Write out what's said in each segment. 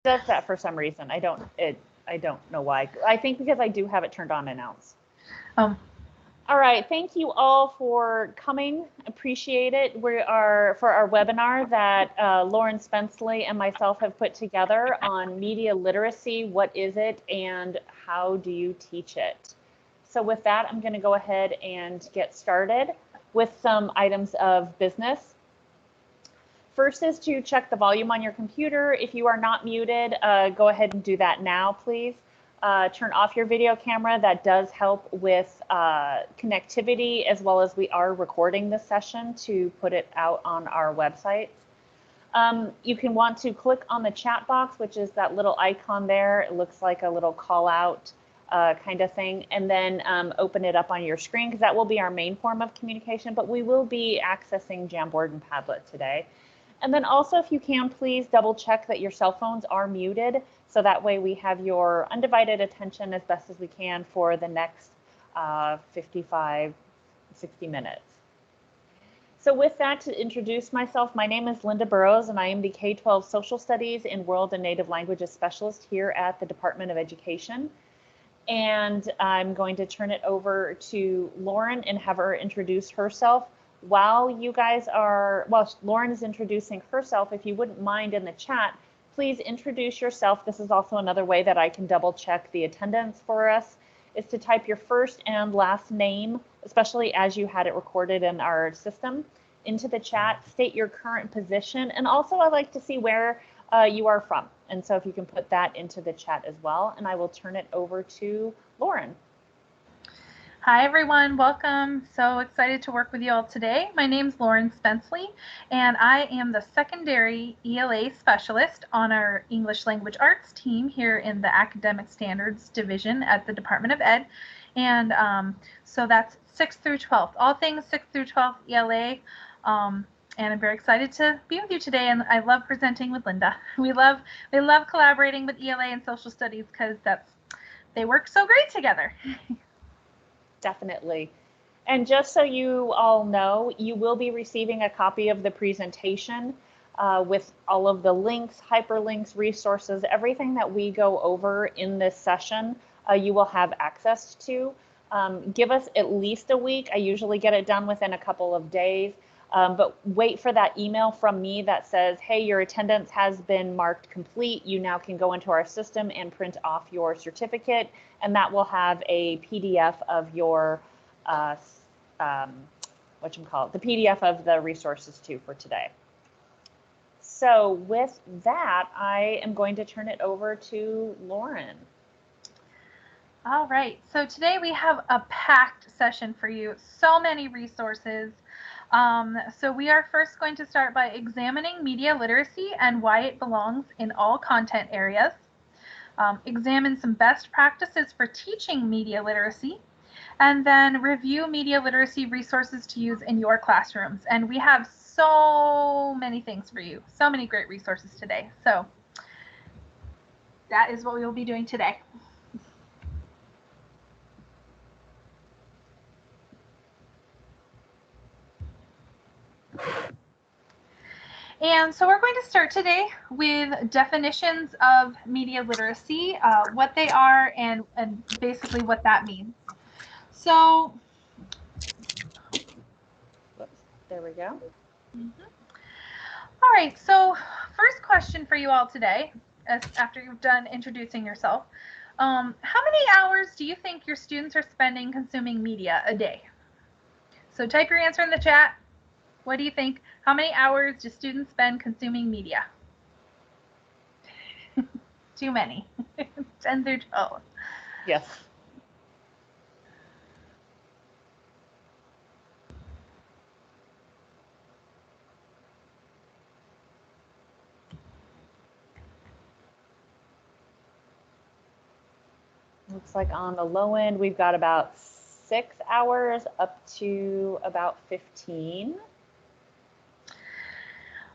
does that for some reason. I don't know why. I think because I do have it turned on announce. Oh. All right, thank you all for coming. Appreciate it. We are for our webinar that Lauren Spenceley and myself have put together on media literacy. What is it and how do you teach it? So with that, I'm going to go ahead and get started with some items of business. First is to check the volume on your computer. If you are not muted, go ahead and do that now, please. Turn off your video camera. That does help with connectivity, as well as we are recording this session to put it out on our website. You can want to click on the chat box, which is that little icon there. It looks like a little call out kind of thing, and then open it up on your screen, because that will be our main form of communication, but we will be accessing Jamboard and Padlet today. And then also, if you can, please double check that your cell phones are muted, so that way we have your undivided attention as best as we can for the next 55, 60 minutes. So with that, to introduce myself, my name is Linda Burrows, and I am the K-12 Social Studies and World and Native Languages Specialist here at the Department of Education. And I'm going to turn it over to Lauren and have her introduce herself. While Lauren is introducing herself, if you wouldn't mind in the chat, please introduce yourself. This is also another way that I can double check the attendance for us, is to type your first and last name, especially as you had it recorded in our system, into the chat, state your current position, and also I'd like to see where you are from. And so if you can put that into the chat as well, and I will turn it over to Lauren. Hi, everyone. Welcome. So excited to work with you all today. My name is Lauren Spenceley, and I am the secondary ELA specialist on our English Language Arts team here in the Academic Standards Division at the Department of Ed. And so that's 6th through 12th, all things 6th through 12th ELA. And I'm very excited to be with you today, and I love presenting with Linda. We love collaborating with ELA and social studies because they work so great together. Definitely. And just so you all know, you will be receiving a copy of the presentation with all of the links, hyperlinks, resources, everything that we go over in this session, you will have access to. Give us at least a week. I usually get it done within a couple of days, but wait for that email from me that says, hey, your attendance has been marked complete. You now can go into our system and print off your certificate, and that will have a PDF of your, the PDF of the resources too for today. So with that, I am going to turn it over to Lauren. All right, so today we have a packed session for you, so many resources. So we are first going to start by examining media literacy and why it belongs in all content areas. Examine some best practices for teaching media literacy, and then review media literacy resources to use in your classrooms. And we have so many things for you, so many great resources today. So that is what we will be doing today. And so we're going to start today with definitions of media literacy, what they are, and basically what that means. So, there we go. All right, so first question for you all today, after you've done introducing yourself, how many hours do you think your students are spending consuming media a day? So type your answer in the chat. What do you think? How many hours do students spend consuming media? Too many. 10 through 12. Yes. Looks like on the low end, we've got about 6 hours up to about 15.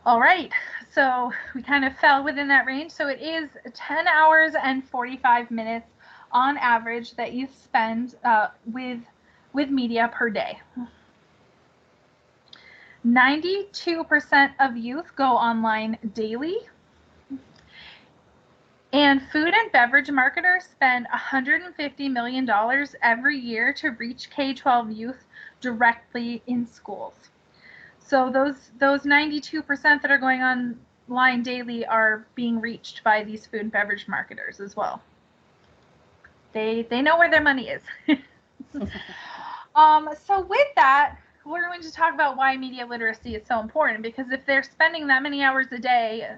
All right, so we kind of fell within that range. So it is 10 hours and 45 minutes on average that you spend with media per day. 92% of youth go online daily. And food and beverage marketers spend $150 million every year to reach K-12 youth directly in schools. So those 92% that are going online daily are being reached by these food and beverage marketers as well. They know where their money is. So with that, we're going to talk about why media literacy is so important, because if they're spending that many hours a day,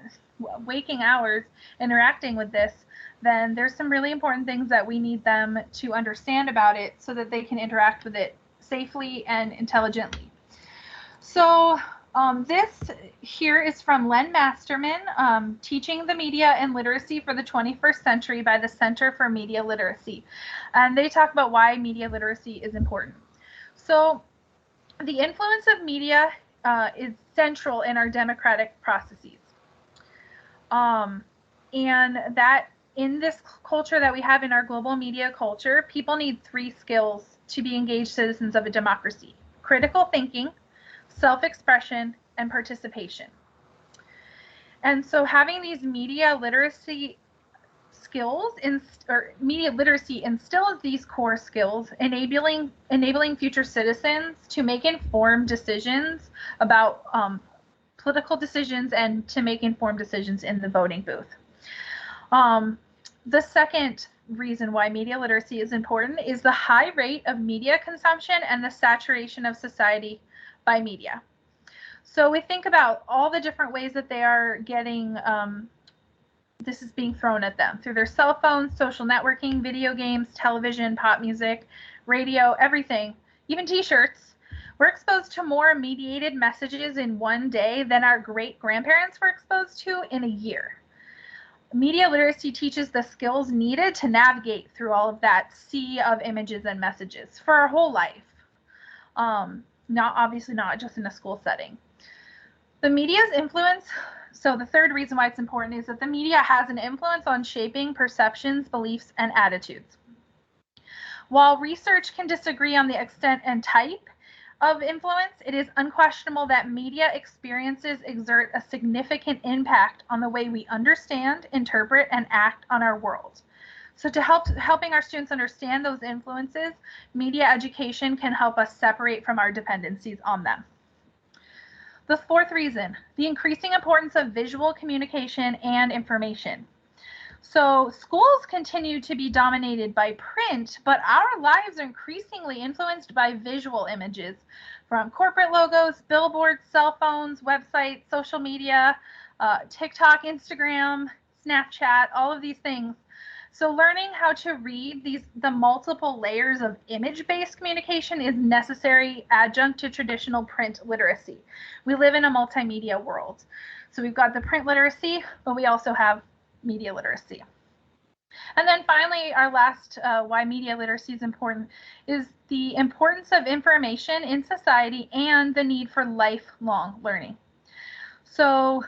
waking hours, interacting with this, then there's some really important things that we need them to understand about it so that they can interact with it safely and intelligently. So this here is from Len Masterman, Teaching the Media and Literacy for the 21st Century by the Center for Media Literacy. And they talk about why media literacy is important. So the influence of media is central in our democratic processes. And that in this culture that we have in our global media culture, people need 3 skills to be engaged citizens of a democracy: critical thinking, self-expression, and participation. And so having these media literacy skills or media literacy instills these core skills, enabling future citizens to make informed decisions about political decisions and to make informed decisions in the voting booth. The second reason why media literacy is important is the high rate of media consumption and the saturation of society by media. So we think about all the different ways that they are getting this is being thrown at them through their cell phones, social networking, video games, television, pop music, radio, everything, even t-shirts. We're exposed to more mediated messages in one day than our great-grandparents were exposed to in a year. Media literacy teaches the skills needed to navigate through all of that sea of images and messages for our whole life. Obviously not just in a school setting. The media's influence, so the third reason why it's important is that the media has an influence on shaping perceptions, beliefs, and attitudes. While research can disagree on the extent and type of influence, it is unquestionable that media experiences exert a significant impact on the way we understand, interpret, and act on our world. So to helping our students understand those influences, media education can help us separate from our dependencies on them. The fourth reason, the increasing importance of visual communication and information. So schools continue to be dominated by print, but our lives are increasingly influenced by visual images from corporate logos, billboards, cell phones, websites, social media, TikTok, Instagram, Snapchat, all of these things. So learning how to read the multiple layers of image-based communication is necessary adjunct to traditional print literacy. We live in a multimedia world. So we've got the print literacy, but we also have media literacy. And then finally, our last why media literacy is important is the importance of information in society and the need for lifelong learning. So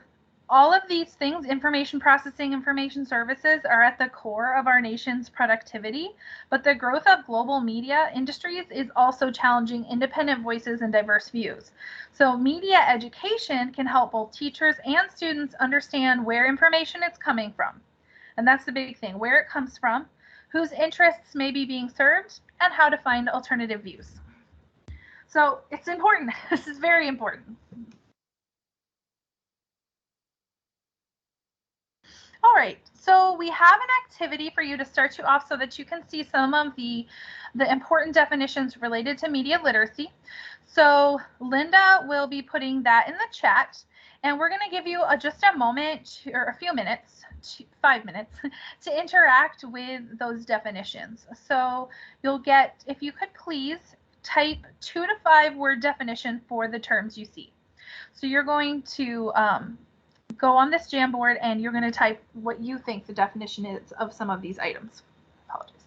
all of these things, information processing, information services, are at the core of our nation's productivity, but the growth of global media industries is also challenging independent voices and diverse views. So media education can help both teachers and students understand where information is coming from. And that's the big thing, where it comes from, whose interests may be being served, and how to find alternative views. So it's important. This is very important. All right, so we have an activity for you to start you off so that you can see some of the important definitions related to media literacy. So Linda will be putting that in the chat, and we're going to give you just a moment or a few minutes, 5 minutes, to interact with those definitions. So you'll get, if you could please type 2 to 5 word definition for the terms you see. So you're going to go on this Jamboard and you're going to type what you think the definition is of some of these items. Apologies.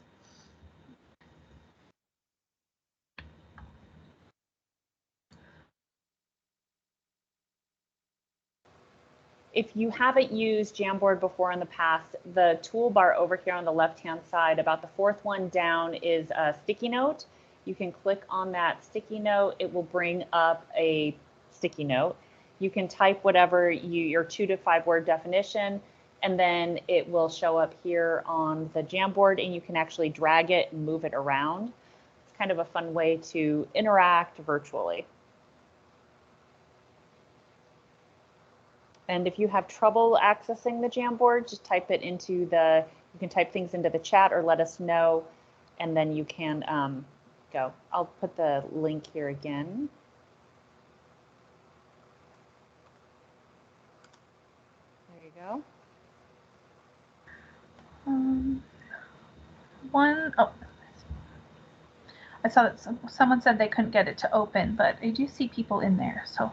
If you haven't used Jamboard before in the past, the toolbar over here on the left-hand side, about the 4th one down, is a sticky note. You can click on that sticky note. It will bring up a sticky note. You can type whatever your 2 to 5 word definition. and then it will show up here on the Jamboard, and you can actually drag it and move it around. It's kind of a fun way to interact virtually. And if you have trouble accessing the Jamboard, just type it into the, you can type things into the chat or let us know, and then you can go. I'll put the link here again. There you go. I saw that someone said they couldn't get it to open, but I do see people in there, so.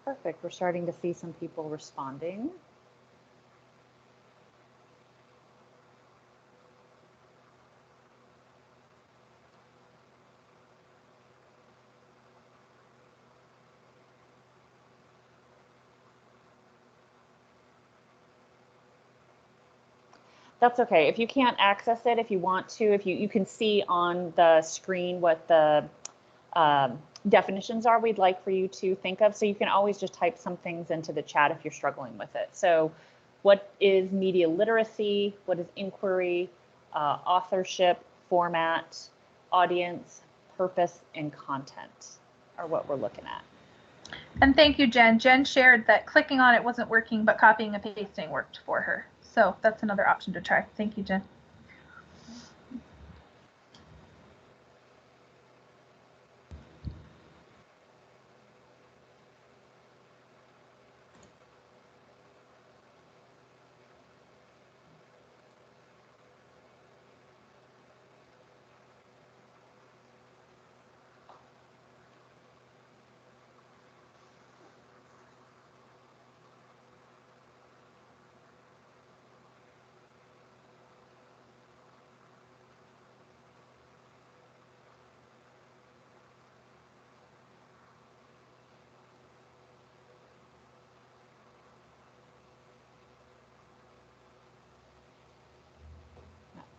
Perfect. We're starting to see some people responding. That's okay. If you can't access it, if you want to, if you can see on the screen what the definitions are we'd like for you to think of. So you can always just type some things into the chat if you're struggling with it. So what is media literacy? What is inquiry, authorship, format, audience, purpose, and content are what we're looking at. And thank you, Jen. Jen shared that clicking on it wasn't working, but copying and pasting worked for her. So that's another option to try. Thank you, Jen.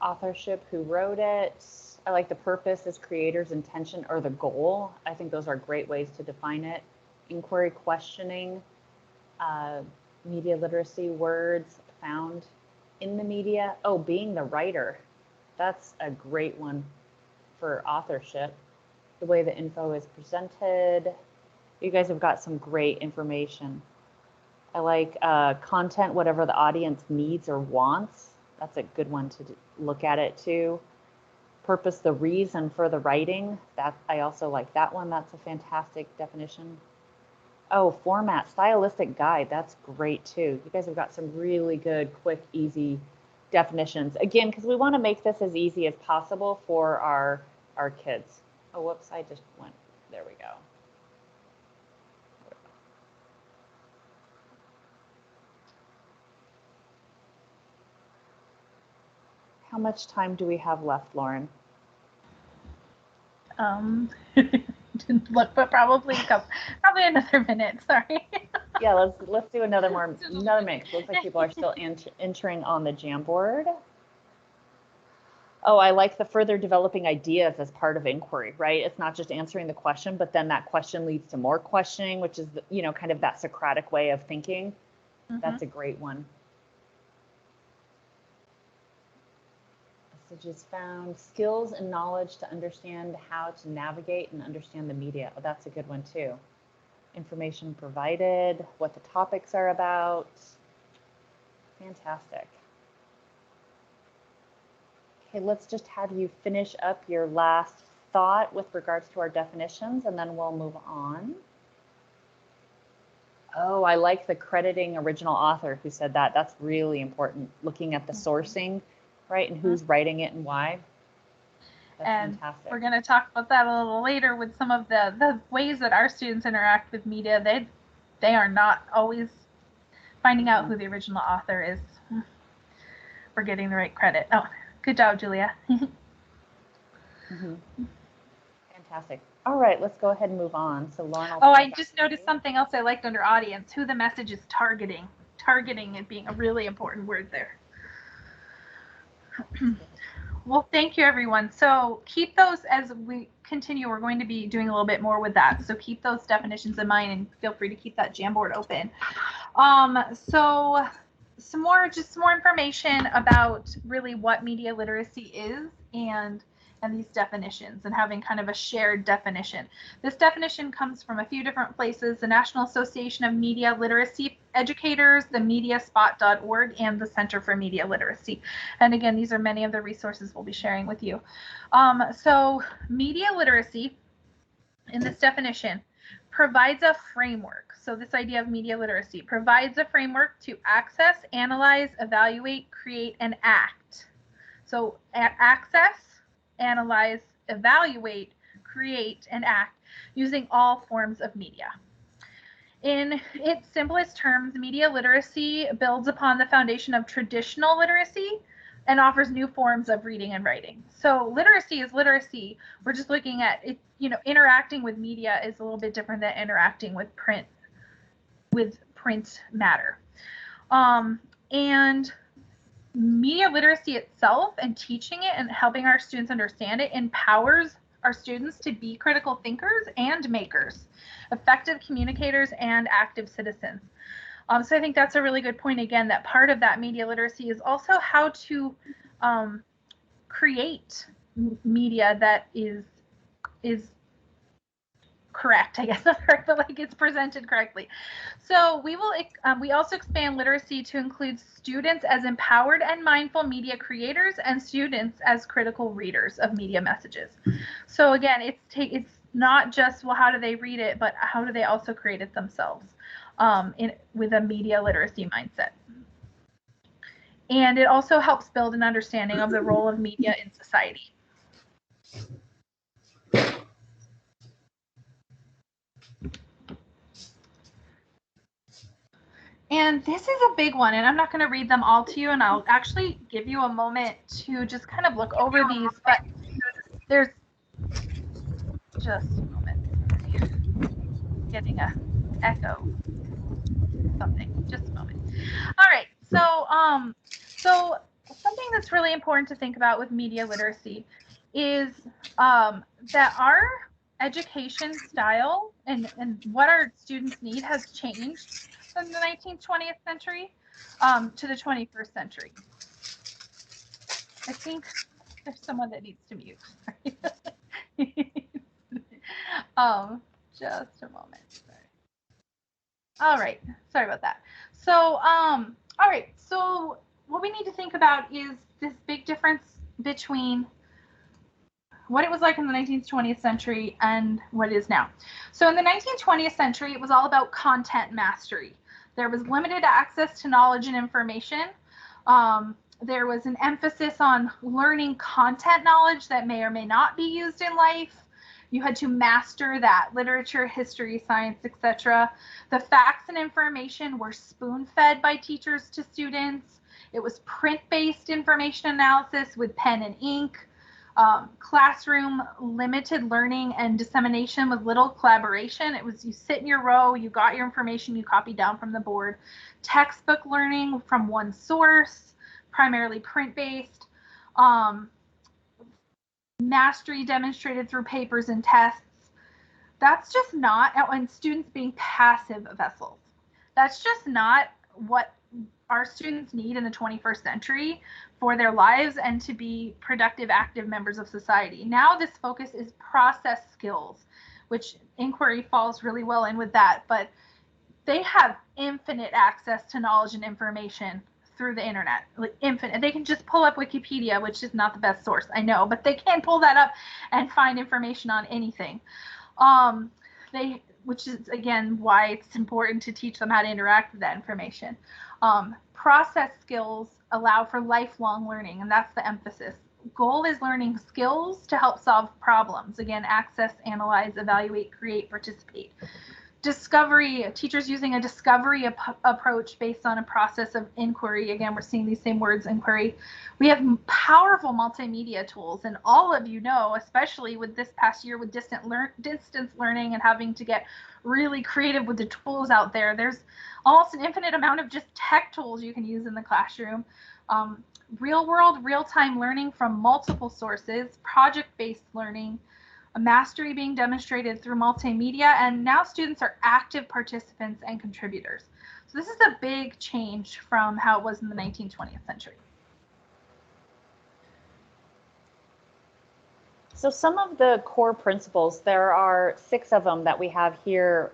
Authorship, who wrote it. I like the purpose as creator's intention or the goal. I think those are great ways to define it. Inquiry, questioning, media literacy, words found in the media. Oh, being the writer. That's a great one for authorship. The way the info is presented. You guys have got some great information. I like content, whatever the audience needs or wants. That's a good one to look at it too. Purpose, the reason for the writing. That I also like that one. That's a fantastic definition. Oh, format, stylistic guide. That's great too. You guys have got some really good, quick, easy definitions. Again, because we want to make this as easy as possible for our kids. Oh, whoops, I just went. There we go. How much time do we have left, Lauren? Didn't look, but probably another minute. Sorry. Yeah, let's do another minute. Looks like people are still entering on the Jamboard. Oh, I like the further developing ideas as part of inquiry, right? It's not just answering the question, but then that question leads to more questioning, which is, kind of that Socratic way of thinking. That's a great one. Messages found, skills and knowledge to understand how to navigate and understand the media. Oh, that's a good one too. Information provided, what the topics are about. Fantastic. Okay, let's just have you finish up your last thought with regards to our definitions, and then we'll move on. Oh, I like the crediting original author who said that. That's really important, looking at the sourcing, right, and who's writing it and why. That's fantastic. We're going to talk about that a little later with some of the ways that our students interact with media. They are not always finding out who the original author is. We're getting the right credit. Oh, good job, Julia. Fantastic. All right, let's go ahead and move on. So Lauren, I just noticed something else I liked under audience, who the message is targeting. Targeting it being a really important word there. Well, thank you, everyone. So keep those as we continue. We're going to be doing a little bit more with that. So keep those definitions in mind and feel free to keep that Jamboard open. So some more information about really what media literacy is and these definitions, and having kind of a shared definition. This definition comes from a few different places: the National Association of Media Literacy Educators, the mediaspot.org, and the Center for Media Literacy. And again, these are many of the resources we'll be sharing with you. So media literacy, in this definition, provides a framework. So this idea of media literacy provides a framework to access, analyze, evaluate, create, and act. So access, analyze, evaluate, create, and act using all forms of media. In its simplest terms, media literacy builds upon the foundation of traditional literacy and offers new forms of reading and writing. So literacy is literacy. We're just looking at it, interacting with media is a little bit different than interacting with print matter. And media literacy itself, and teaching it and helping our students understand it, empowers our students to be critical thinkers and makers, effective communicators, and active citizens. So I think that's a really good point, again, that part of that media literacy is also how to create media that is correct, I guess, but like it's presented correctly. So we also expand literacy to include students as empowered and mindful media creators and students as critical readers of media messages. So again, it's not just, well, how do they read it, but how do they also create it themselves with a media literacy mindset. And it also helps build an understanding of the role of media in society. And this is a big one, and I'm not going to read them all to you, and I'll actually give you a moment to just kind of look over these, but there's just a moment. Getting a echo something, just a moment. All right, so something that's really important to think about with media literacy is that our education style and what our students need has changed from the 19th, 20th century to the 21st century. I think there's someone that needs to mute. Just a moment. Sorry. All right, sorry about that. So, all right, so what we need to think about is this big difference between what it was like in the 19th, 20th century and what it is now. So in the 19th, 20th century, it was all about content mastery. There was limited access to knowledge and information. There was an emphasis on learning content knowledge that may or may not be used in life. You had to master that: literature, history, science, etc. The facts and information were spoon-fed by teachers to students. It was print-based information analysis with pen and ink. Classroom limited learning and dissemination with little collaboration. It was, you sit in your row, you got your information, you copied down from the board. Textbook learning from one source, primarily print-based. Mastery demonstrated through papers and tests. That's just not, and students being passive vessels. That's just not what our students need in the 21st century for their lives and to be productive, active members of society. Now this focus is process skills, which inquiry falls really well in with that, but they have infinite access to knowledge and information through the internet, like infinite. They can just pull up Wikipedia, which is not the best source, I know, but they can pull that up and find information on anything. Which is, again, why it's important to teach them how to interact with that information. Process skills allow for lifelong learning, and that's the emphasis. Goal is learning skills to help solve problems. Again, access, analyze, evaluate, create, participate. Discovery, teachers using a discovery approach based on a process of inquiry. Again, we're seeing these same words, inquiry. We have powerful multimedia tools, and all of you know, especially with this past year with distance learning and having to get really creative with the tools out there, there's almost an infinite amount of just tech tools you can use in the classroom. real world, real-time learning from multiple sources, project-based learning, a mastery being demonstrated through multimedia, and now students are active participants and contributors. So this is a big change from how it was in the 19th century. So some of the core principles, there are 6 of them that we have here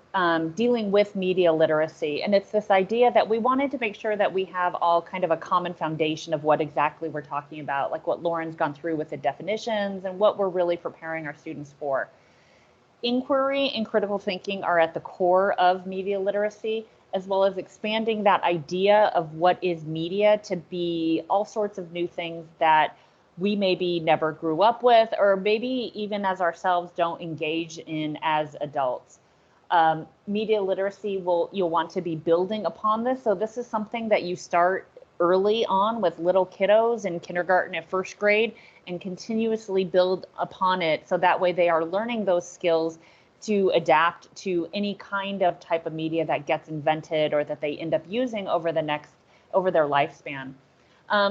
dealing with media literacy. And it's this idea that we wanted to make sure that we have all kind of a common foundation of what exactly we're talking about, like what Lauren's gone through with the definitions and what we're really preparing our students for. Inquiry and critical thinking are at the core of media literacy, as well as expanding that idea of what is media to be all sorts of new things that we maybe never grew up with, or maybe even as ourselves don't engage in as adults. Media literacy you'll want to be building upon this. So this is something that you start early on with little kiddos in kindergarten and first grade and continuously build upon it. So that way they are learning those skills to adapt to any kind of type of media that gets invented or that they end up using over their lifespan.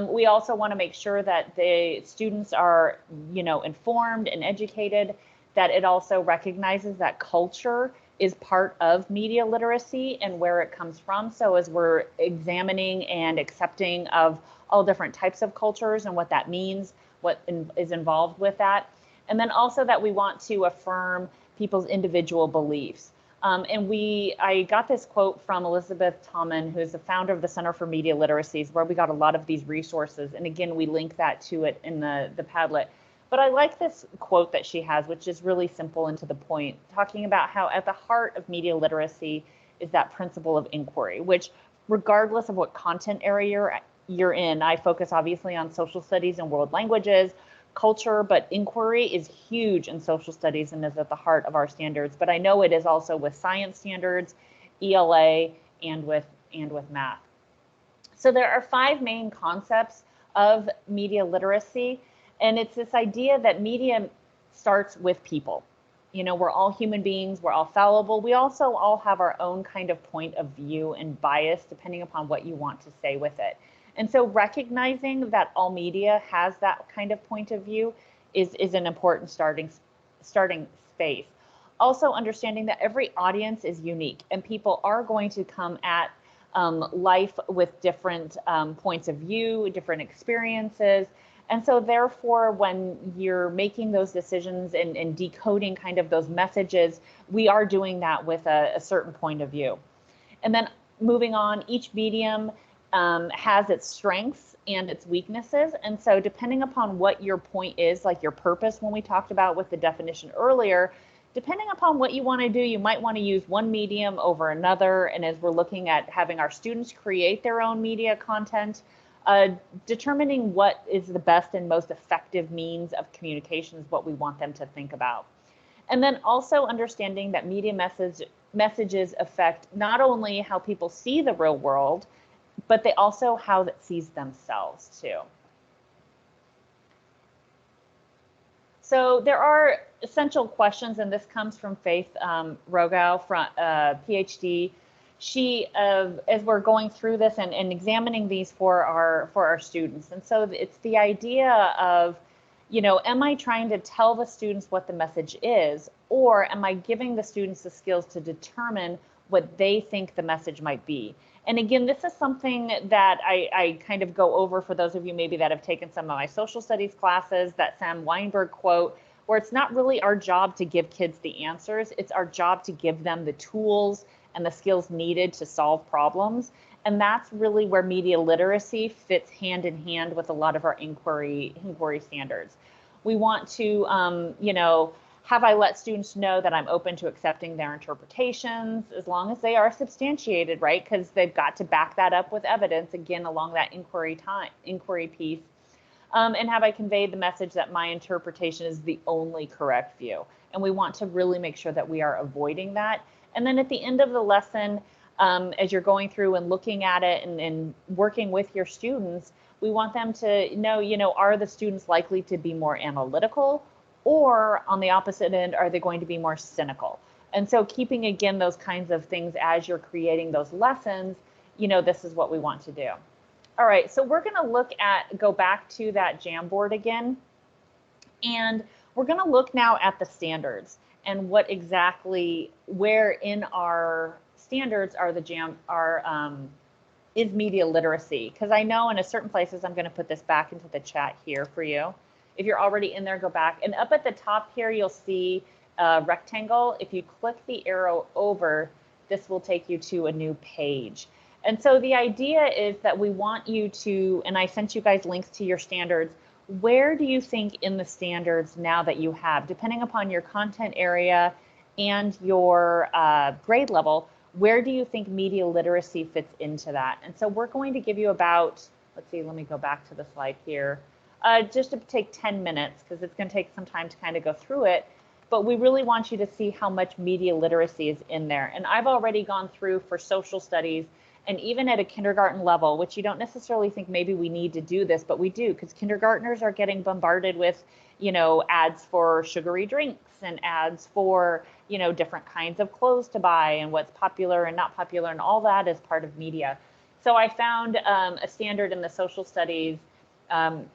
We also want to make sure that the students are, informed and educated, that it also recognizes that culture is part of media literacy and where it comes from. So as we're examining and accepting of all different types of cultures and what that means, what is involved with that. And then also that we want to affirm people's individual beliefs. I got this quote from Elizabeth Tommen, who's the founder of the Center for Media Literacies, where we got a lot of these resources. And again, we link that to it in the Padlet. But I like this quote that she has, which is really simple and to the point, talking about how at the heart of media literacy is that principle of inquiry, which regardless of what content area you're in, I focus obviously on social studies and world languages, culture, but inquiry is huge in social studies and is at the heart of our standards. But I know it is also with science standards, ELA, and with math. So there are 5 main concepts of media literacy, and it's this idea that media starts with people. We're all human beings, we're all fallible. We also all have our own kind of point of view and bias depending upon what you want to say with it. And so recognizing that all media has that kind of point of view is an important starting space. Also understanding that every audience is unique and people are going to come at life with different points of view, different experiences. And so therefore, when you're making those decisions and decoding kind of those messages, we are doing that with a certain point of view. And then moving on, each medium has its strengths and its weaknesses. And so depending upon what your point is, like your purpose, when we talked about with the definition earlier, depending upon what you want to do, you might want to use one medium over another. And as we're looking at having our students create their own media content, determining what is the best and most effective means of communication is what we want them to think about. And then also understanding that media messages affect not only how people see the real world, but they also how it sees themselves too. So there are essential questions, and this comes from Faith Rogow, from PhD. She, as we're going through this and examining these for our students, and so it's the idea of, am I trying to tell the students what the message is, or am I giving the students the skills to determine what they think the message might be? And again, this is something that I kind of go over for those of you maybe that have taken some of my social studies classes, that Sam Weinberg quote, where it's not really our job to give kids the answers, it's our job to give them the tools and the skills needed to solve problems. And that's really where media literacy fits hand in hand with a lot of our inquiry standards. We want to, have I let students know that I'm open to accepting their interpretations as long as they are substantiated, right? Because they've got to back that up with evidence, again, along that inquiry piece. And have I conveyed the message that my interpretation is the only correct view? And we want to really make sure that we are avoiding that. And then at the end of the lesson, as you're going through and looking at it and working with your students, we want them to know, are the students likely to be more analytical? Or on the opposite end, are they going to be more cynical? And so keeping, again, those kinds of things as you're creating those lessons, this is what we want to do. All right, so we're gonna go back to that Jamboard again, and we're gonna look now at the standards and what exactly, where in our standards are is media literacy. Because I know in a certain places, I'm gonna put this back into the chat here for you. If you're already in there, go back. And up at the top here, you'll see a rectangle. If you click the arrow over, this will take you to a new page. And so the idea is that we want you to, and I sent you guys links to your standards. Where do you think in the standards now that you have, depending upon your content area and your grade level, where do you think media literacy fits into that? And so we're going to give you about, let's see, let me go back to the slide here, just to take 10 minutes, because it's going to take some time to kind of go through it. But we really want you to see how much media literacy is in there. And I've already gone through for social studies, and even at a kindergarten level, which you don't necessarily think maybe we need to do this, but we do, because kindergartners are getting bombarded with, you know, ads for sugary drinks and ads for, you know, different kinds of clothes to buy and what's popular and not popular, and all that is part of media. So I found a standard in the social studies.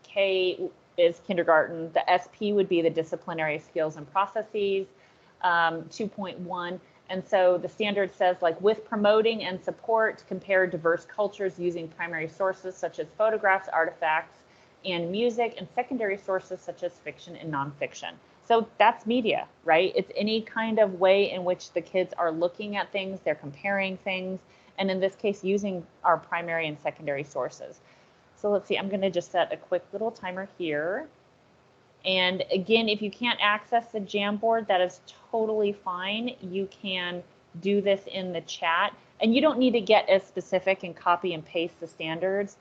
K is kindergarten. The SP would be the disciplinary skills and processes, 2.1. And so the standard says, like, with promoting and support, compare diverse cultures using primary sources such as photographs, artifacts, and music, and secondary sources such as fiction and nonfiction. So that's media, right? It's any kind of way in which the kids are looking at things, they're comparing things, and in this case, using our primary and secondary sources. So let's see, I'm going to just set a quick little timer here. And again, if you can't access the Jamboard, that is totally fine. You can do this in the chat, and you don't need to get as specific and copy and paste the standards.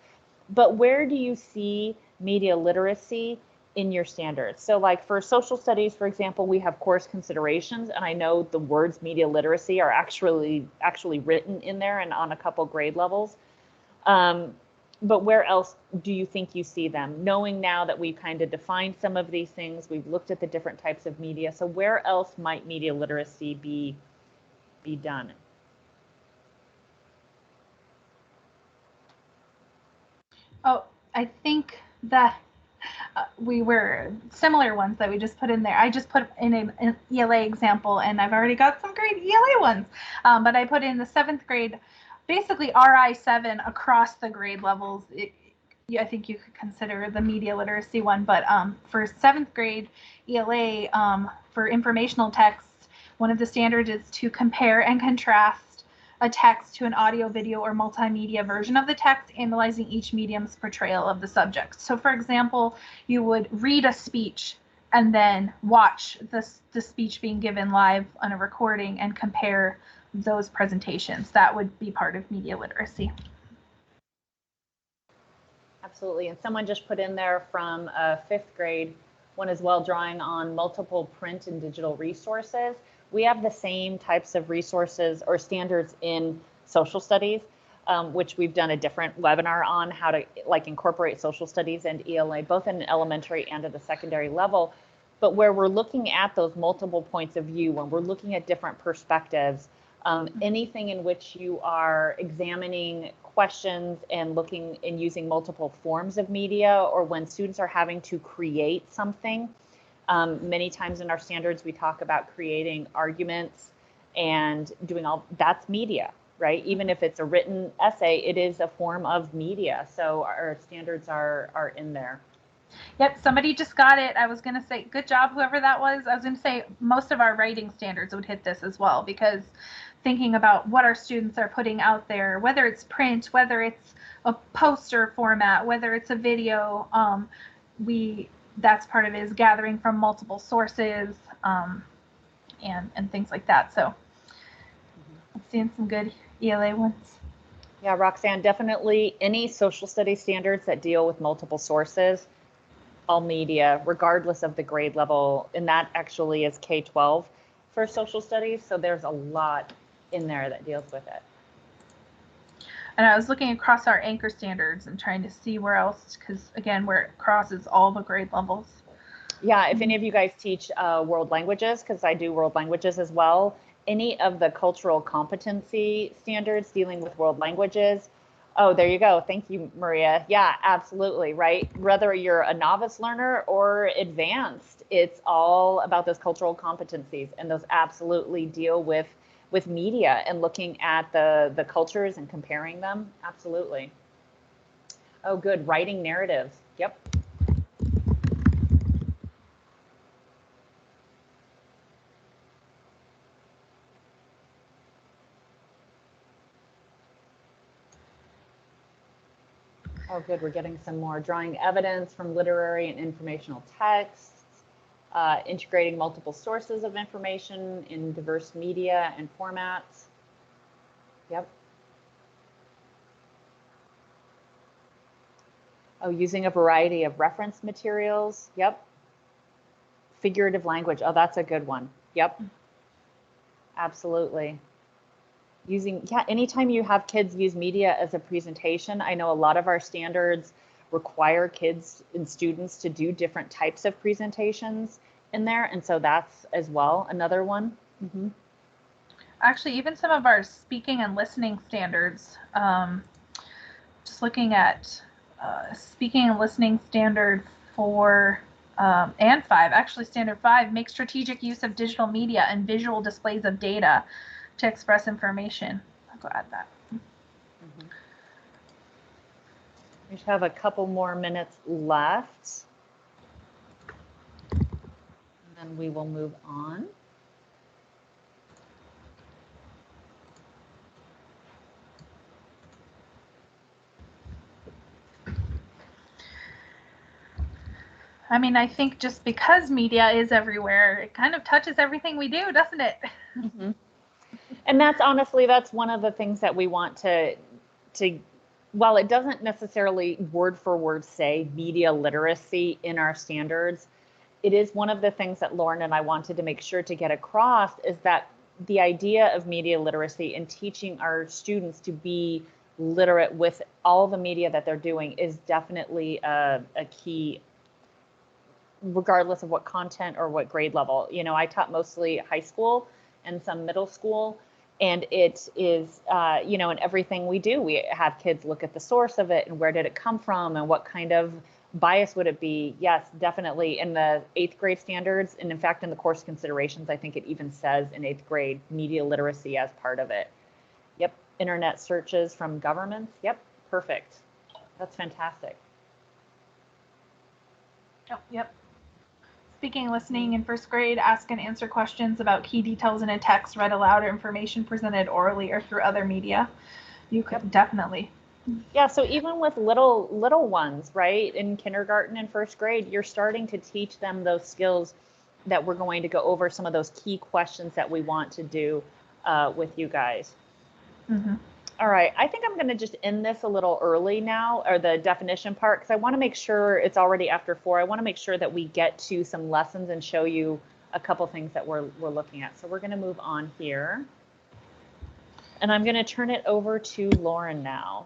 But where do you see media literacy in your standards? So like for social studies, for example, we have course considerations, and I know the words media literacy are actually written in there and on a couple grade levels. But where else do you think you see them? Knowing now that we've kind of defined some of these things, we've looked at the different types of media. So where else might media literacy be done? Oh, I think that we were similar ones that we just put in there. I just put in an ELA example, and I've already got some great ELA ones. But I put in the 7th grade, basically RI7 across the grade levels. I think you could consider the media literacy one, but for 7th grade ELA, for informational texts, one of the standards is to compare and contrast a text to an audio, video, or multimedia version of the text, analyzing each medium's portrayal of the subject. So for example, you would read a speech and then watch the speech being given live on a recording and compare those presentations. That would be part of media literacy. Absolutely. And someone just put in there from 5th grade one as well, drawing on multiple print and digital resources. We have the same types of resources or standards in social studies, which we've done a different webinar on how to like incorporate social studies and ELA, both in elementary and at the secondary level. But where we're looking at those multiple points of view, when we're looking at different perspectives, anything in which you are examining questions and looking and using multiple forms of media, or when students are having to create something. Many times in our standards, we talk about creating arguments and doing all that's media, right? Even if it's a written essay, it is a form of media. So our standards are in there. Yep, somebody just got it. I was going to say, good job, whoever that was. I was going to say most of our writing standards would hit this as well, because thinking about what our students are putting out there, whether it's print, whether it's a poster format, whether it's a video, that's part of it, is gathering from multiple sources and things like that. So I'm seeing some good ELA ones. Yeah, Roxanne, definitely any social studies standards that deal with multiple sources, all media, regardless of the grade level, and that actually is K-12 for social studies. So there's a lot in there that deals with it. And I was looking across our anchor standards and trying to see where else, because again, where it crosses all the grade levels. Yeah, if any of you guys teach world languages, because I do world languages as well, any of the cultural competency standards dealing with world languages, Oh, there you go. Thank you, Maria. Yeah, absolutely. Right. Whether you're a novice learner or advanced, it's all about those cultural competencies, and those absolutely deal with media and looking at the cultures and comparing them. Absolutely. Oh, good. Writing narratives. Yep. Oh, good. We're getting some more. Drawing evidence from literary and informational texts, integrating multiple sources of information in diverse media and formats. Yep. Oh, using a variety of reference materials. Yep. Figurative language. Oh, that's a good one. Yep. Absolutely. Using, yeah, anytime you have kids use media as a presentation, I know a lot of our standards require kids and students to do different types of presentations in there. And so that's as well another one. Mm-hmm. Actually, even some of our speaking and listening standards, just looking at speaking and listening standard 4 and 5, actually standard 5, make strategic use of digital media and visual displays of data to express information. I'll go add that. Mm-hmm. We should have a couple more minutes left, and then we will move on. I mean, I think just because media is everywhere, it kind of touches everything we do, doesn't it? Mm-hmm. And that's honestly, that's one of the things that we want to, while it doesn't necessarily word for word say media literacy in our standards, it is one of the things that Lauren and I wanted to make sure to get across, is that the idea of media literacy and teaching our students to be literate with all the media that they're doing is definitely a key, regardless of what content or what grade level. You know, I taught mostly high school and some middle school, and it is, you know, in everything we do, we have kids look at the source of it and where did it come from and what kind of bias would it be. Yes, definitely in the 8th grade standards, and in fact in the course considerations, I think it even says in 8th grade media literacy as part of it. Yep. Internet searches from governments. Yep. Perfect. That's fantastic. Oh, yep. Speaking and listening in 1st grade, ask and answer questions about key details in a text read aloud or information presented orally or through other media. You could definitely. Yeah, so even with little ones, right, in kindergarten and 1st grade, you're starting to teach them those skills that we're going to go over, some of those key questions that we want to do with you guys. Mm-hmm. All right, I think I'm going to just end this a little early now, or the definition part, because I want to make sure it's already after 4. I want to make sure that we get to some lessons and show you a couple things that we're looking at. So we're going to move on here. And I'm going to turn it over to Lauren now.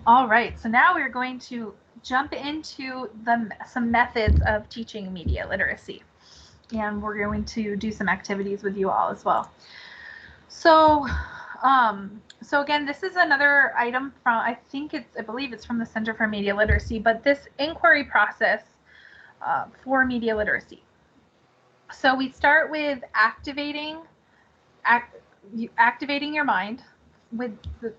All right, so now we're going to jump into some methods of teaching media literacy. And we're going to do some activities with you all as well. So again, this is another item from, I believe it's from the Center for Media Literacy, but this inquiry process for media literacy. So we start with activating your mind with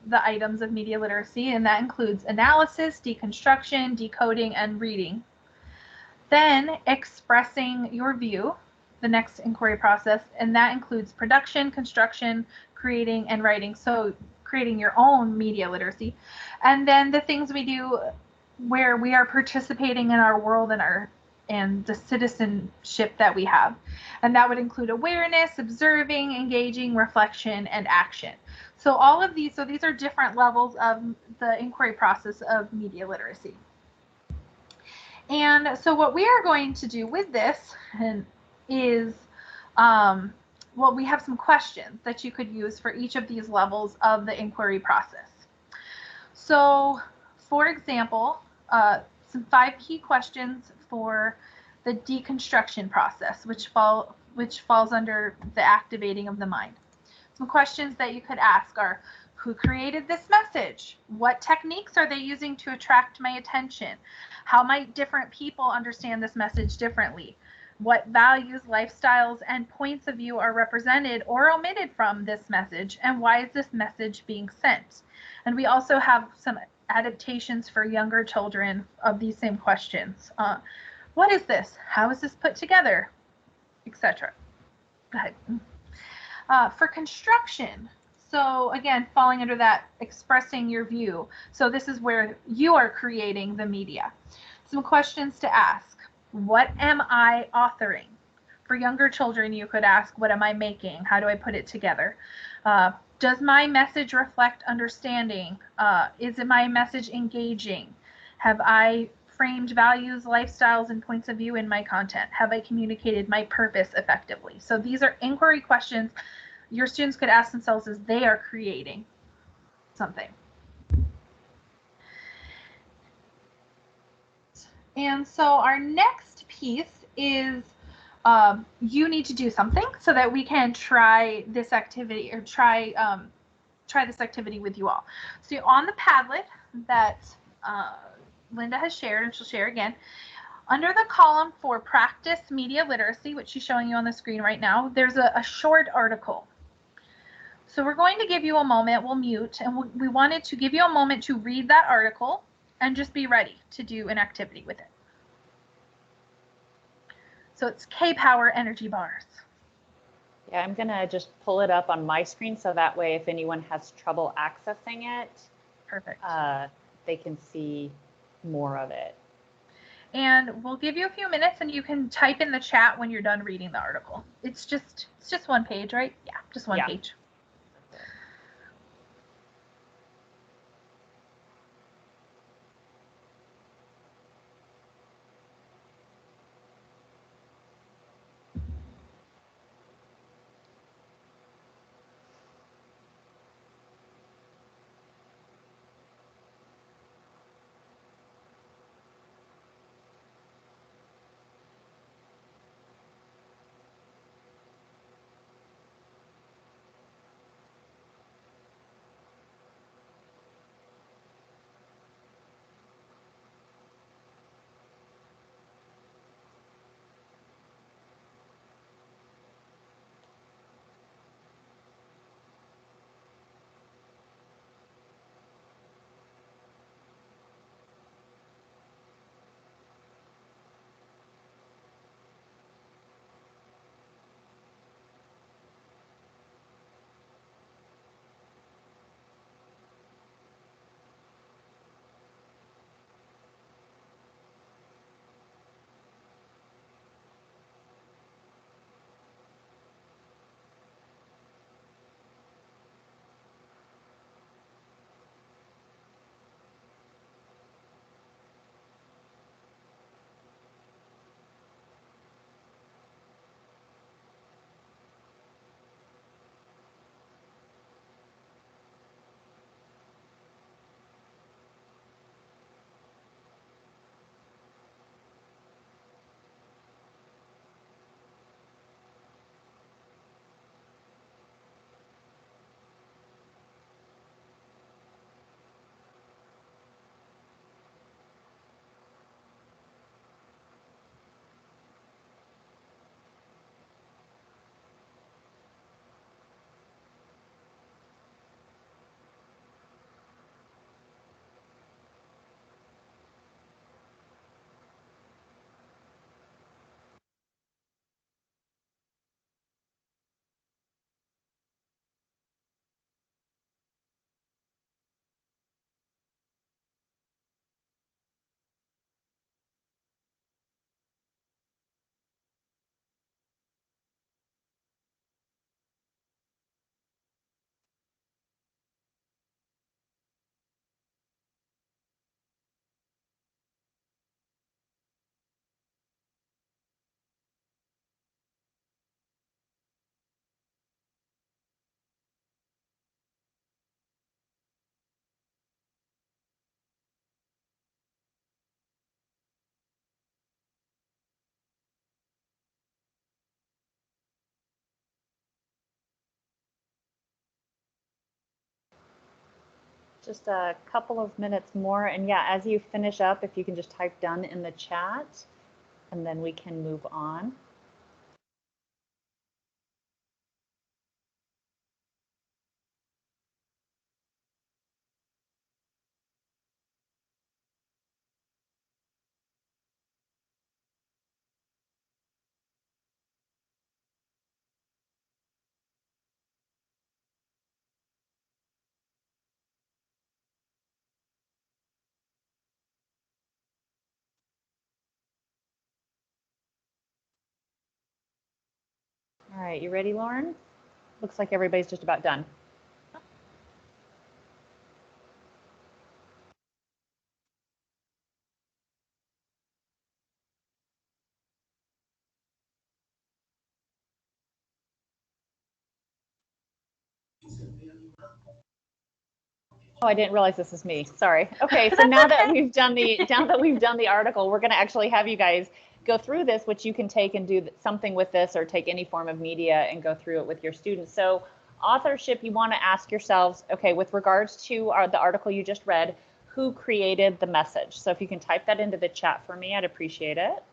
the items of media literacy, and that includes analysis, deconstruction, decoding, and reading. Then expressing your view, the next inquiry process, and that includes production, construction, creating, and writing. So creating your own media literacy. And then the things we do where we are participating in our world and the citizenship that we have. And that would include awareness, observing, engaging, reflection, and action. So all of these, these are different levels of the inquiry process of media literacy. And so what we are going to do with this is, well, we have some questions that you could use for each of these levels of the inquiry process. So, for example, some 5 key questions for the deconstruction process, which falls under the activating of the mind. Some questions that you could ask are, Who created this message? What techniques are they using to attract my attention? How might different people understand this message differently? What values, lifestyles, and points of view are represented or omitted from this message, and why is this message being sent? And we also have some adaptations for younger children of these same questions. What is this? How is this put together? Etc. Go ahead. For construction, so again, falling under that expressing your view. So this is where you are creating the media. Some questions to ask. What am I authoring? For younger children, you could ask, what am I making? How do I put it together? Does my message reflect understanding? Is my message engaging? Have I framed values, lifestyles, and points of view in my content? Have I communicated my purpose effectively? So these are inquiry questions your students could ask themselves as they are creating something. And so our next piece is you need to do something so that we can try this activity, or try this activity with you all. So on the Padlet that Linda has shared, and she'll share again, under the column for practice media literacy, which she's showing you on the screen right now, there's a short article. So we're going to give you a moment, we'll mute, and we wanted to give you a moment to read that article and just be ready to do an activity with it. So it's K-Power energy bars. Yeah, I'm gonna just pull it up on my screen so that way if anyone has trouble accessing it, Perfect. They can see more of it. And we'll give you a few minutes and you can type in the chat when you're done reading the article. It's just one page, right? Yeah, just one page. just a couple of minutes more. And yeah, as you finish up, if you can just type done in the chat, and then we can move on. All right, you ready, Lauren? Looks like everybody's just about done. Oh, I didn't realize this is me. Sorry. Okay, so now that we've done the article, we're going to actually have you guys go through this, which you can take and do something with this, or take any form of media and go through it with your students. So authorship, you want to ask yourselves, okay, with regards to the article you just read, who created the message? So if you can type that into the chat for me, I'd appreciate it.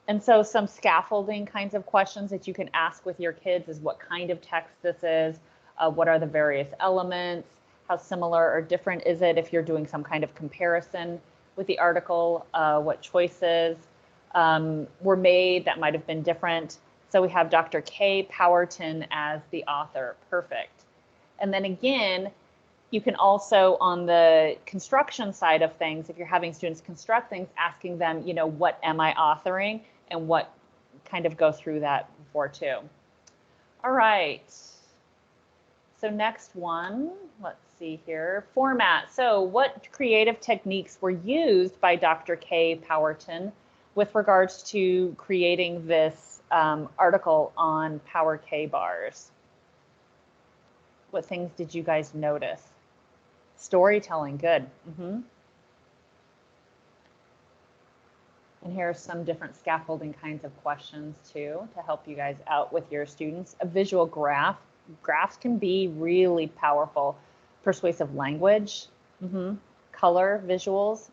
And so some scaffolding kinds of questions that you can ask with your kids is what kind of text this is, what are the various elements, how similar or different is it if you're doing some kind of comparison with the article, what choices were made that might have been different. So we have Dr. Kay Powerton as the author. Perfect. And then again, you can also, on the construction side of things, if you're having students construct things, asking them, you know, what am I authoring, and what kind of go through that before too. All right. So next one, let's see here, format. So what creative techniques were used by Dr. Kay Powerton with regards to creating this article on Power K bars? What things did you guys notice? Storytelling, good. And here are some different scaffolding kinds of questions too to help you guys out with your students. A visual graph. Graphs can be really powerful. Persuasive language, color, visuals,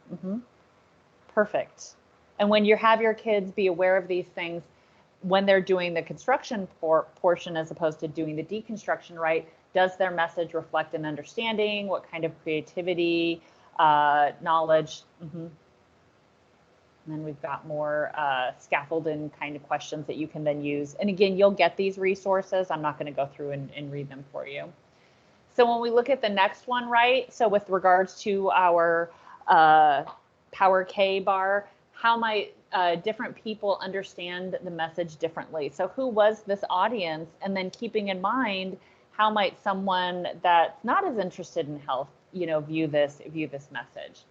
perfect. And when you have your kids be aware of these things, when they're doing the construction portion as opposed to doing the deconstruction, right? Does their message reflect an understanding? What kind of creativity, knowledge? And then we've got more scaffolding kind of questions that you can then use. And again, you'll get these resources. I'm not going to go through and read them for you. So when we look at the next one, right? So with regards to our Power K bar, how might different people understand the message differently? So who was this audience? And then keeping in mind, how might someone that's not as interested in health, you know, view this message?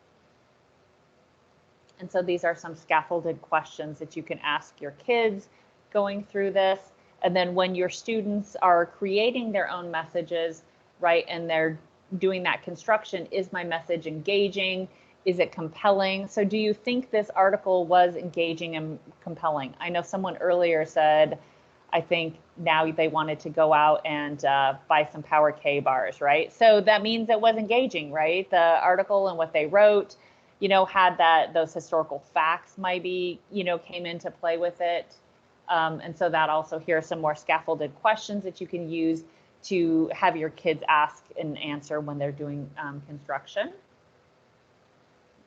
And so these are some scaffolded questions that you can ask your kids going through this. And then when your students are creating their own messages, right, and they're doing that construction, is my message engaging? Is it compelling? So do you think this article was engaging and compelling? I know someone earlier said, I think now they wanted to go out and buy some Power K bars, right? So that means it was engaging, right? The article and what they wrote, you know, had those historical facts maybe, you know, came into play with it. And so that also, here are some more scaffolded questions that you can use to have your kids ask and answer when they're doing construction.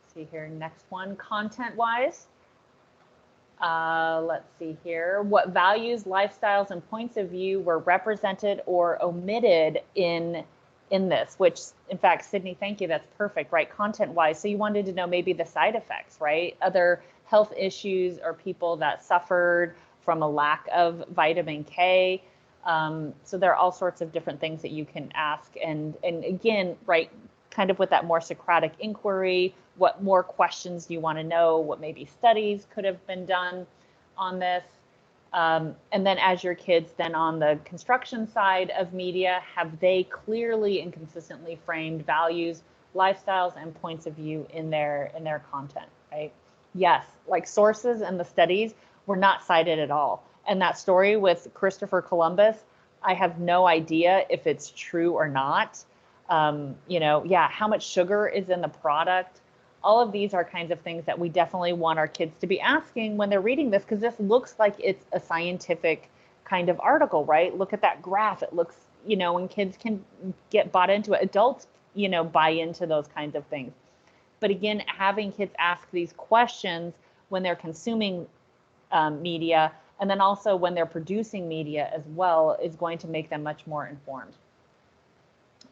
Let's see here, next one, content-wise. Let's see here. What values, lifestyles, and points of view were represented or omitted in this? Which, in fact, Sydney, thank you. That's perfect, right? Content-wise. So you wanted to know maybe the side effects, right? Other health issues or people that suffered from a lack of vitamin K. So there are all sorts of different things that you can ask. And again, right, kind of with that more Socratic inquiry, what more questions do you want to know? What maybe studies could have been done on this? And then as your kids then on the construction side of media, have they clearly and consistently framed values, lifestyles, and points of view in their content, right? Yes, like sources and the studies were not cited at all. And that story with Christopher Columbus, I have no idea if it's true or not. Yeah, how much sugar is in the product. All of these are kinds of things that we definitely want our kids to be asking when they're reading this, because this looks like it's a scientific kind of article, right? Look at that graph. It looks, and kids can get bought into it. Adults, buy into those kinds of things. But again, having kids ask these questions when they're consuming media, and then also when they're producing media as well, is going to make them much more informed.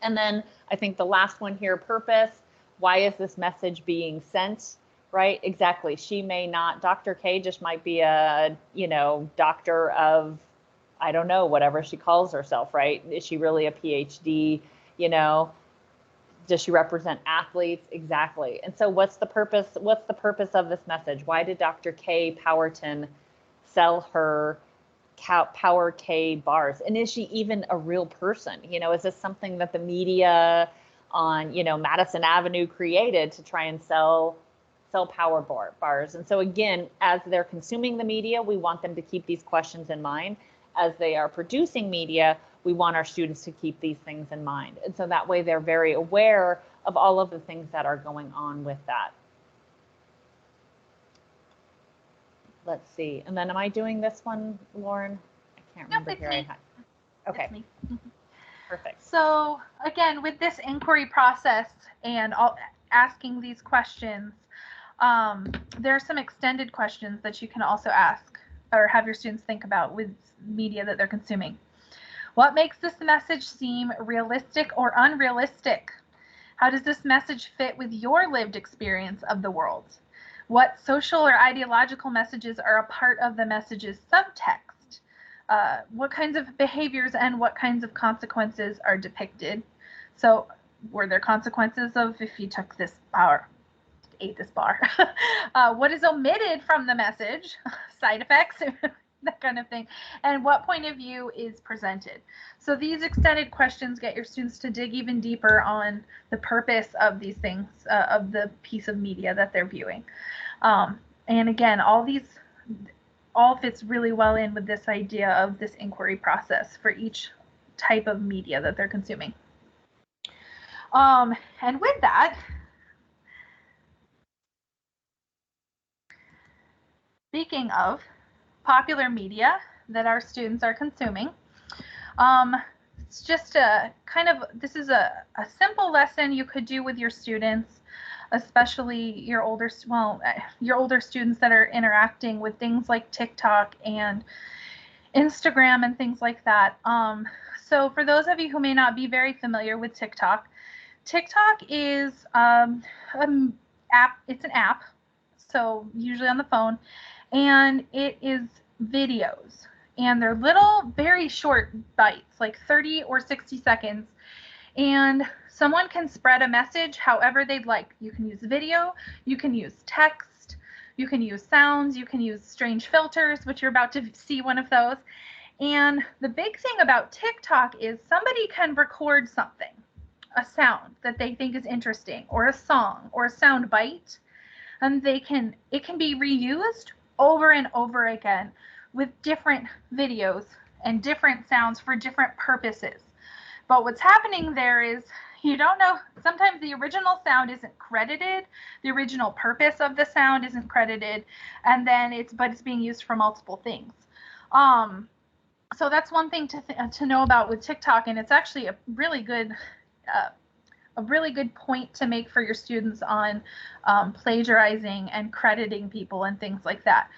And then I think the last one here, purpose. Why is this message being sent? Right? Exactly. She may not, Dr. K just might be a, doctor of, I don't know, whatever she calls herself, right? Is she really a PhD? Does she represent athletes? Exactly. And so what's the purpose? What's the purpose of this message? Why did Dr. K Powerton sell her Power K bars? And is she even a real person? Is this something that the media on, Madison Avenue created to try and sell power bars? And so again, as they're consuming the media, we want them to keep these questions in mind. As they are producing media, we want our students to keep these things in mind. And so that way they're very aware of all of the things that are going on with that. Let's see. And then am I doing this one, Lauren? I can't remember here. Okay. Perfect. So again, with this inquiry process and asking these questions, there are some extended questions that you can also ask or have your students think about with media that they're consuming. What makes this message seem realistic or unrealistic? How does this message fit with your lived experience of the world? What social or ideological messages are a part of the message's subtext? What kinds of behaviors and what kinds of consequences are depicted? So were there consequences of if you took this bar, ate this bar? What is omitted from the message? Side effects? That kind of thing, and what point of view is presented. So these extended questions get your students to dig even deeper on the purpose of these things, of the piece of media that they're viewing. And again, all fits really well in with this idea of this inquiry process for each type of media that they're consuming. And with that, speaking of popular media that our students are consuming, it's just this is a simple lesson you could do with your students, especially your older students that are interacting with things like TikTok and Instagram and things like that. So for those of you who may not be very familiar with TikTok is it's an app, so usually on the phone, and it is videos, and they're little, very short bites, like 30 or 60 seconds, and someone can spread a message however they'd like. You can use video, you can use text, you can use sounds, you can use strange filters, which you're about to see one of those. And the big thing about TikTok is somebody can record something, a sound that they think is interesting, or a song, or a sound bite, and it can be reused over and over again with different videos and different sounds for different purposes. But what's happening there is you don't know, sometimes the original sound isn't credited, the original purpose of the sound isn't credited, and then it's being used for multiple things. So that's one thing to know about with TikTok, and it's actually a really good point to make for your students on plagiarizing and crediting people and things like that.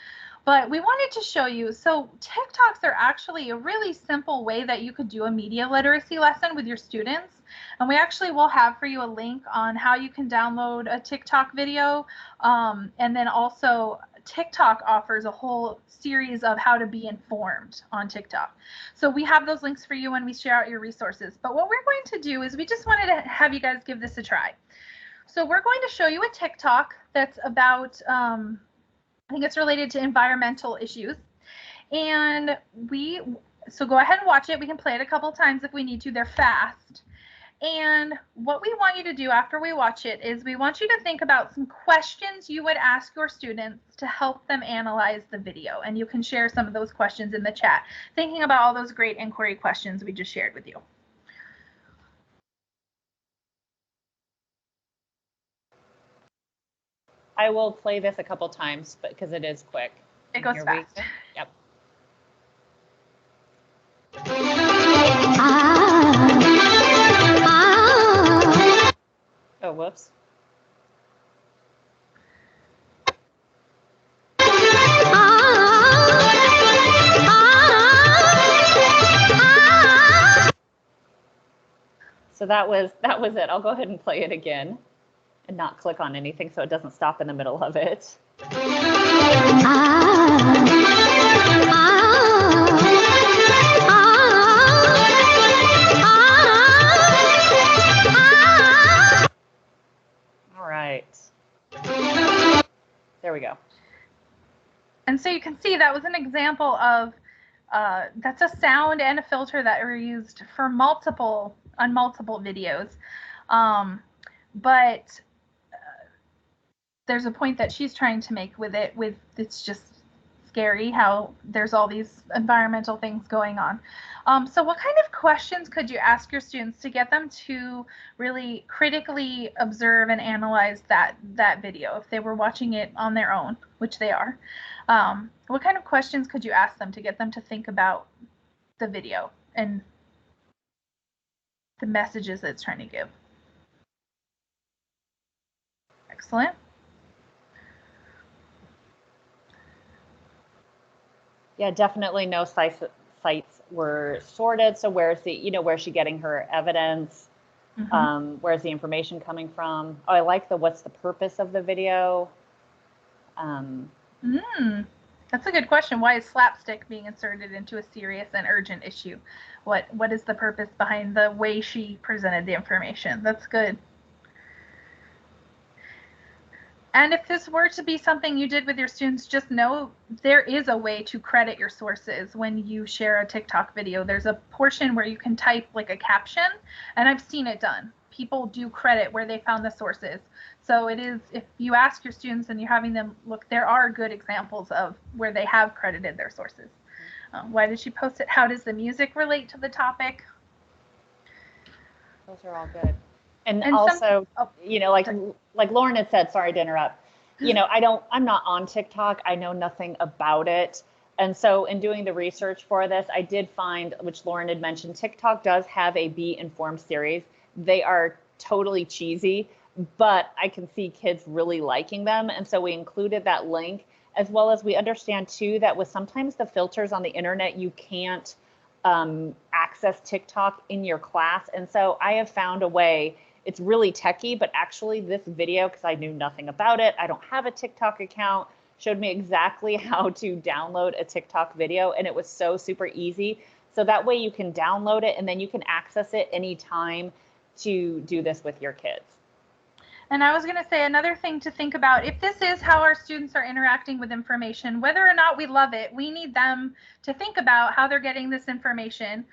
But we wanted to show you, so TikToks are actually a really simple way that you could do a media literacy lesson with your students. And we actually will have for you a link on how you can download a TikTok video. And then also TikTok offers a whole series of how to be informed on TikTok. So we have those links for you when we share out your resources. But what we're going to do is we just wanted to have you guys give this a try. So we're going to show you a TikTok that's about, I think it's related to environmental issues. And so go ahead and watch it. We can play it a couple times if we need to. They're fast. And what we want you to do after we watch it is we want you to think about some questions you would ask your students to help them analyze the video. And you can share some of those questions in the chat, thinking about all those great inquiry questions we just shared with you. I will play this a couple times, but because it is quick. It goes fast. Yep. Oh, whoops. So that was it. I'll go ahead and play it again and not click on anything so it doesn't stop in the middle of it. All right. There we go. And so you can see that was an example of that's a sound and a filter that were used for multiple videos. But there's a point that she's trying to make with it. It's just scary how there's all these environmental things going on. So what kind of questions could you ask your students to get them to really critically observe and analyze that video if they were watching it on their own, which they are? What kind of questions could you ask them to get them to think about the video and the messages that it's trying to give? Excellent. Yeah, definitely no sites were sorted. So where's where's she getting her evidence? Mm-hmm. Where's the information coming from? Oh, I like what's the purpose of the video? That's a good question. Why is slapstick being inserted into a serious and urgent issue? What is the purpose behind the way she presented the information? That's good. And if this were to be something you did with your students, just know there is a way to credit your sources when you share a TikTok video. There's a portion where you can type like a caption, and I've seen it done. People do credit where they found the sources. So it is, if you ask your students and you're having them look, there are good examples of where they have credited their sources. Why did she post it? How does the music relate to the topic? Those are all good. And also, like Lauren had said, sorry to interrupt, I'm not on TikTok. I know nothing about it. And so in doing the research for this, I did find, which Lauren had mentioned, TikTok does have a Be Informed series. They are totally cheesy, but I can see kids really liking them. And so we included that link, as well as we understand too, that with sometimes the filters on the internet, you can't access TikTok in your class. And so I have found a way. It's really techie, but actually this video, because I knew nothing about it, I don't have a TikTok account, showed me exactly how to download a TikTok video, and it was so super easy. So that way you can download it and then you can access it anytime to do this with your kids. And I was going to say another thing to think about, if this is how our students are interacting with information, whether or not we love it, we need them to think about how they're getting this information.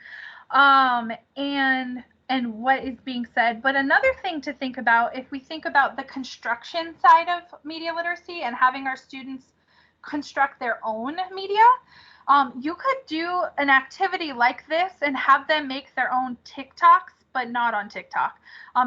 And what is being said. But another thing to think about, if we think about the construction side of media literacy and having our students construct their own media, you could do an activity like this and have them make their own TikToks, but not on TikTok.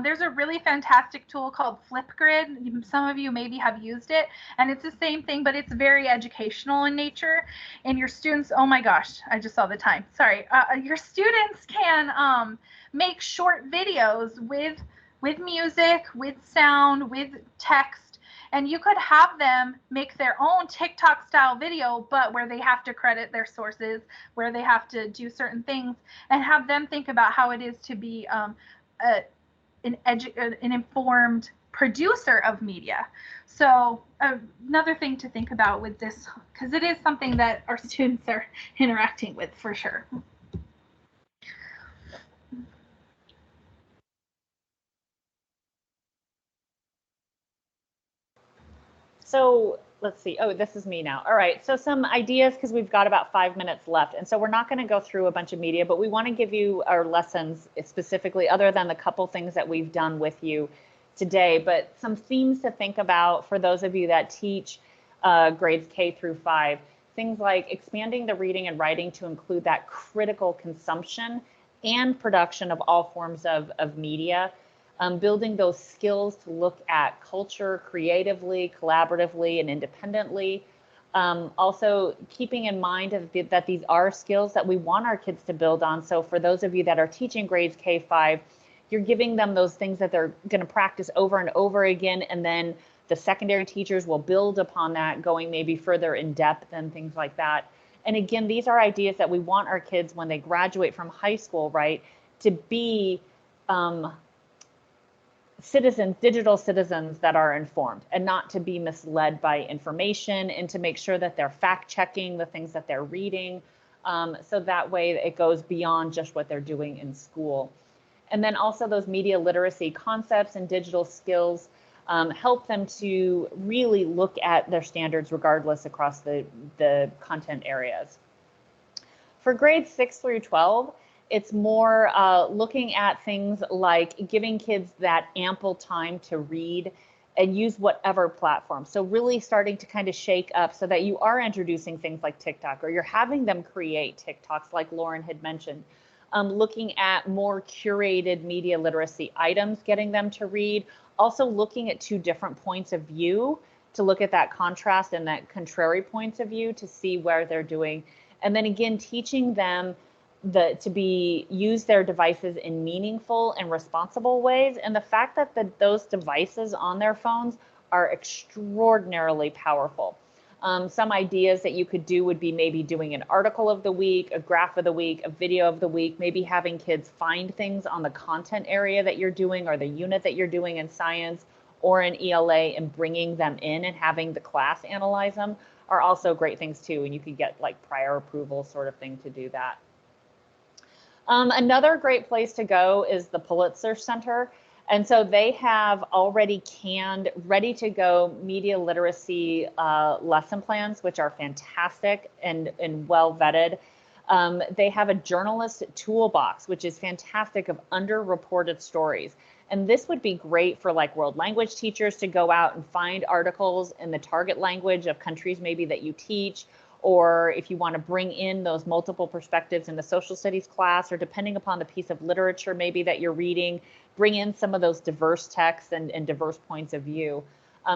There's a really fantastic tool called Flipgrid. Some of you maybe have used it, and it's the same thing, but it's very educational in nature. And your students, oh my gosh, I just saw the time. Sorry. Your students can make short videos with music, with sound, with text, and you could have them make their own TikTok style video, but where they have to credit their sources, where they have to do certain things, and have them think about how it is to be an informed producer of media. So another thing to think about with this, because it is something that our students are interacting with for sure. So let's see. Oh, this is me now. All right. So some ideas, because we've got about 5 minutes left. And so we're not going to go through a bunch of media, but we want to give you our lessons specifically, other than the couple things that we've done with you today, but some themes to think about for those of you that teach grades K through 5. Things like expanding the reading and writing to include that critical consumption and production of all forms of media. building those skills to look at culture creatively, collaboratively, and independently. Also keeping in mind that these are skills that we want our kids to build on. So for those of you that are teaching grades K-5, you're giving them those things that they're going to practice over and over again, and then the secondary teachers will build upon that, going maybe further in depth and things like that. And again, these are ideas that we want our kids when they graduate from high school, right, to be citizens, digital citizens that are informed, and not to be misled by information, and to make sure that they're fact checking the things that they're reading. So that way it goes beyond just what they're doing in school. And then also those media literacy concepts and digital skills help them to really look at their standards regardless across the content areas. For grades 6 through 12, it's more looking at things like giving kids that ample time to read and use whatever platform. So really starting to kind of shake up so that you are introducing things like TikTok, or you're having them create TikToks like Lauren had mentioned. Looking at more curated media literacy items, getting them to read. Also looking at two different points of view to look at that contrast and that contrary points of view to see where they're doing. And then again, teaching them to use their devices in meaningful and responsible ways. And the fact that those devices on their phones are extraordinarily powerful. Some ideas that you could do would be maybe doing an article of the week, a graph of the week, a video of the week, maybe having kids find things on the content area that you're doing or the unit that you're doing in science or in ELA and bringing them in and having the class analyze them are also great things too. And you could get like prior approval sort of thing to do that. Another great place to go is the Pulitzer Center. And so they have already canned, ready to go media literacy lesson plans, which are fantastic and well vetted. They have a journalist toolbox, which is fantastic, of underreported stories. And this would be great for like world language teachers to go out and find articles in the target language of countries maybe that you teach, or if you want to bring in those multiple perspectives in the social studies class, or depending upon the piece of literature maybe that you're reading, bring in some of those diverse texts and diverse points of view.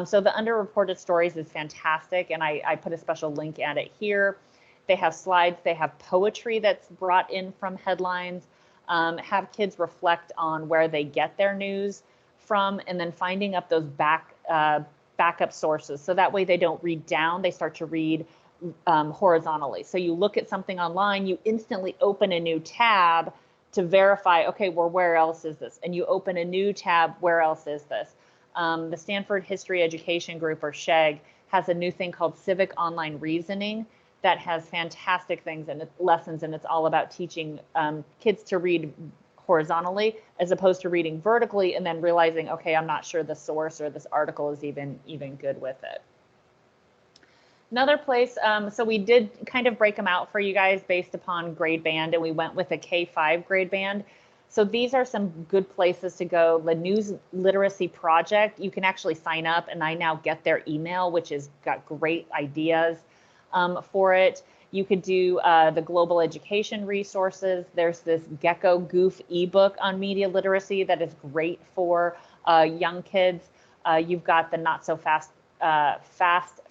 So the underreported stories is fantastic, and I put a special link at it here. They have slides, they have poetry that's brought in from headlines, have kids reflect on where they get their news from, and then finding up those backup sources. So that way they don't read down, they start to read horizontally. So you look at something online, you instantly open a new tab to verify, okay, well, where else is this? And you open a new tab, where else is this? The Stanford History Education Group, or SHEG, has a new thing called Civic Online Reasoning that has fantastic things and lessons, and it's all about teaching kids to read horizontally as opposed to reading vertically and then realizing, okay, I'm not sure the source or this article is even good with it. Another place, so we did kind of break them out for you guys based upon grade band, and we went with a K-5 grade band. So these are some good places to go. The News Literacy Project, you can actually sign up, and I now get their email, which has got great ideas for it. You could do the Global Education Resources. There's this Gecko Goof ebook on media literacy that is great for young kids. You've got the Not So Fast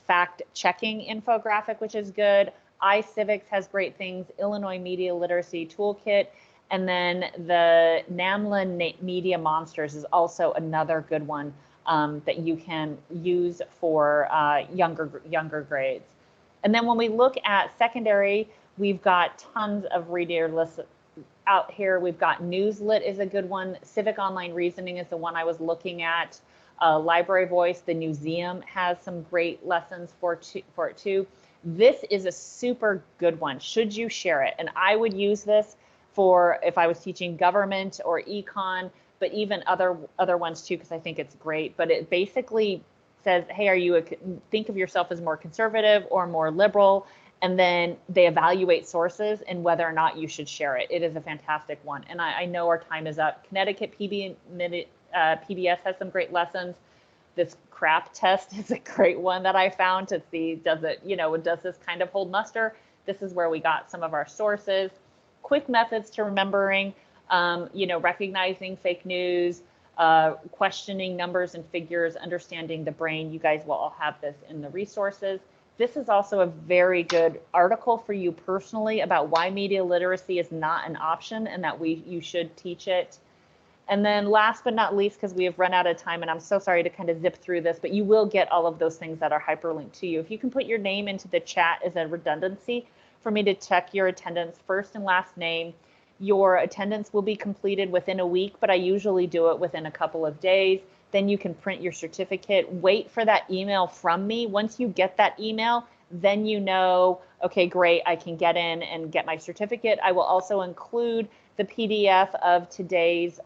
fact checking infographic, which is good. iCivics has great things. Illinois Media Literacy Toolkit. And then the NAMLA Media Monsters is also another good one that you can use for younger grades. And then when we look at secondary, we've got tons of reader lists out here. We've got Newslit is a good one. Civic Online Reasoning is the one I was looking at. Library Voice, the Newseum has some great lessons for it too. This is a super good one. Should you share it? And I would use this for if I was teaching government or econ, but even other ones too, because I think it's great. But it basically says, hey, think of yourself as more conservative or more liberal, and then they evaluate sources and whether or not you should share it. It is a fantastic one. And I know our time is up. Connecticut PBS has some great lessons. This CRAP test is a great one that I found to see, does this kind of hold muster? This is where we got some of our sources. Quick methods to remembering, recognizing fake news, questioning numbers and figures, understanding the brain. You guys will all have this in the resources. This is also a very good article for you personally about why media literacy is not an option and that you should teach it. And then last but not least, because we have run out of time, and I'm so sorry to kind of zip through this, but you will get all of those things that are hyperlinked to you. If you can put your name into the chat as a redundancy for me to check your attendance, first and last name. Your attendance will be completed within a week, but I usually do it within a couple of days. Then you can print your certificate. Wait for that email from me. Once you get that email, then you know, okay, great, I can get in and get my certificate. I will also include the PDF of today's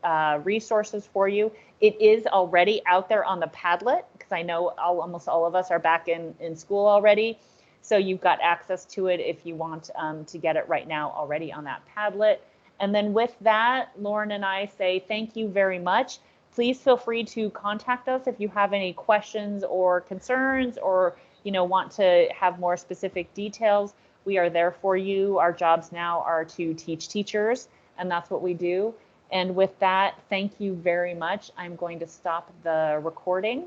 resources for you. It is already out there on the Padlet because I know almost all of us are back in school already. So you've got access to it if you want to get it right now already on that Padlet. And then with that, Lauren and I say thank you very much. Please feel free to contact us if you have any questions or concerns or want to have more specific details. We are there for you. Our jobs now are to teach teachers, and that's what we do. And with that, thank you very much. I'm going to stop the recording.